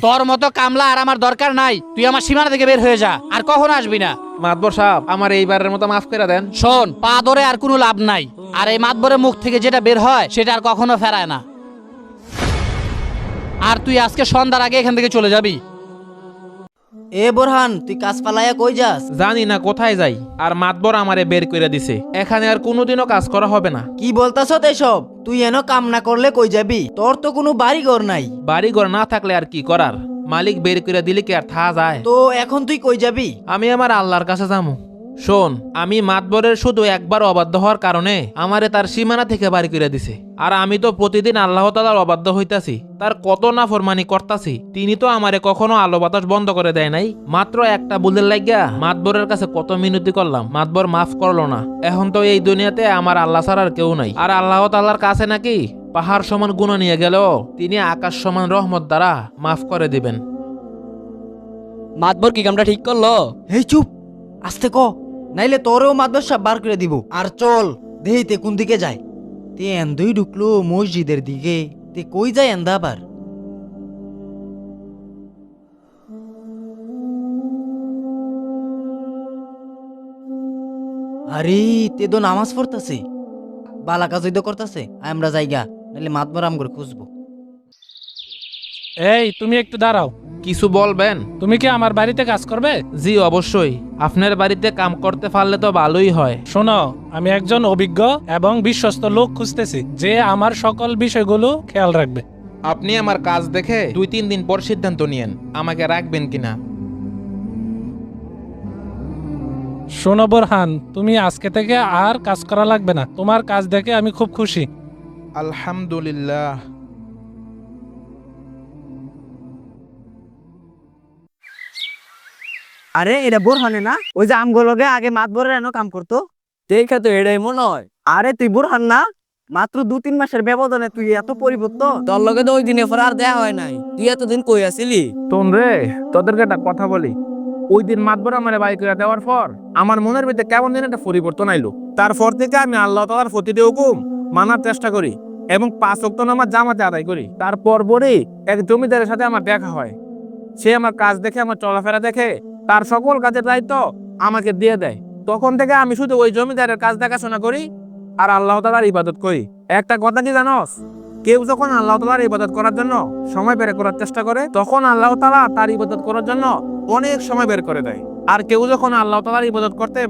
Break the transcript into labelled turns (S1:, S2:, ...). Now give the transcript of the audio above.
S1: তোর মতো কামলা আর আমার দরকার নাই, তুই আমার সীমানা থেকে বের হয়ে যা, আর কখনো আসবি না।
S2: মাতবর সাহেব, আমার এইবারের মতো মাফ করে দেন।
S1: শোন, পা ধরে আর কোনো লাভ নাই, আর এই মাতবরের মুখ থেকে যেটা বের হয় সেটা আর কখনো ফেরায় না। আর তুই আজকে সন্ধ্যার আগে এখান থেকে চলে যাবি।
S3: এ বোরহান, তুই কাজ পালাইয়া কই যাস?
S2: জানি না কোথায় যাই, আর মাতবর আমারে বের করে দিছে। এখানে আর কোনোদিনও কাজ করা হবে না।
S3: কি বলতাছ এসব? তুই এনো কাম না করলে কই যাবি? তোর তো কোনো বাড়ি ঘর নাই।
S2: বাড়ি ঘর না থাকলে আর কি করার, মালিক বের করে দিলে কি আর থা যায়?
S3: তো এখন তুই কই যাবি?
S2: আমি আমার আল্লাহর কাছে যামু। শোন, আমি মাতবরের শুধু একবার অবাধ্য হওয়ার কারণে আমারে তার সীমানা থেকে বাড়ি করে দিছে। আর আমি তো প্রতিদিন আল্লাহ তাআলার অবাধ্য হইতাছি, তার কত না ফরমানি করতাছি। তিনি তো আমারে কখনো আলো বাতাস বন্ধ করে দেয় নাই। মাত্র একটা ভুলের লাগিয়া মাতবরের কাছে কত মিনতি করলাম, মাতবর মাফ করলো না। এখন তো এই দুনিয়াতে আমার আল্লাহ ছাড়া আর কেউ নাই। আর আল্লাহ তাআলার কাছে নাকি পাহাড় সমান গুনাহ নিয়ে গেলেও তিনি আকাশ সমান রহমত দ্বারা মাফ করে দিবেন।
S4: মাতবর কি কামটা ঠিক করলো?
S3: হেই চুপ, আস্তে ক, নাইলে তোরেও মাদবর সাহেব বার করে দিব। আর চল দেহি তে কোন দিকে যায়। তে এন্দই ঢুকলো মসজিদের দিকে, তে কই যায় এন্দা আবার? আরে তে তো নামাজ পড়তাছে, বালা কাজ হইতো করতাছে। আমরা যাইগা, নাইলে মাতবর আম করে খুঁজবো।
S5: এই, তুমি একটু দাঁড়াও।
S2: কিছু বলবেন?
S5: তুমি কি আমার বাড়িতে কাজ করবে?
S2: জি অবশ্যই, আপনার বাড়িতে কাম করতে পারলে তো ভালোই হয়।
S5: শোনো, আমি একজন অভিজ্ঞ এবং বিশ্বস্ত লোক খুঁজতেছি যে আমার সকল বিষয়গুলো খেয়াল রাখবে।
S2: আপনি আমার কাজ দেখে 2-3 দিন পর সিদ্ধান্ত নিয়েন আমাকে রাখবেন কিনা।
S5: শোনো বোরহান, তুমি আজকে থেকে আর কাজ করা লাগবে না। তোমার কাজ দেখে আমি খুব খুশি।
S2: আলহামদুলিল্লাহ।
S6: আরে এটা বোরহানে না? ওই যে আমগুলোকে আগে মাতবরের এনো কাম করতো।
S4: দেখা তো এটাই মনে হয়।
S6: আরে তুই বোরহান না? মাত্র 2-3 মাসের ব্যবধানে তুই এত পরিবর্তন।
S4: তোর লগে তো ওই দিনে পর আর দেয়া হয় নাই। তুই এতদিন কই আছিলি?
S2: তোন রে, তোদেরকে একটা কথা বলি। ওই দিন মাতবর আমার বাড়ি করে দেওয়ার পর আমার মনের ভিতরে কেমন দিন একটা পরিবর্তন আইলো। তারপর থেকে আমি আল্লাহ তাআলার প্রতিটি হুকুম মানার চেষ্টা করি এবং 5 ওয়াক্ত নামাজ জামাতে আদায় করি। তারপর পরই এক জমিদারের সাথে আমার দেখা হয়। সে আমার কাজ দেখে, আমার চলাফেরা দেখে তার সকল কাজের দায়িত্ব আমাকে দিয়ে দেয়। তখন থেকে আমি শুধু ওই জমিদারের কাজ দেখাশোনা করি আর আল্লাহ তাআলার ইবাদত করি। একটা কথা কি জানোস? কেউ যখন আল্লাহ তাআলার ইবাদত করার জন্য সময় বের করার চেষ্টা করে, তখন আল্লাহ তাআলা তার ইবাদত করার জন্য অনেক সময় বের করে দেয়। আর কেউ যখন আল্লাহ তাআলার ইবাদত করতে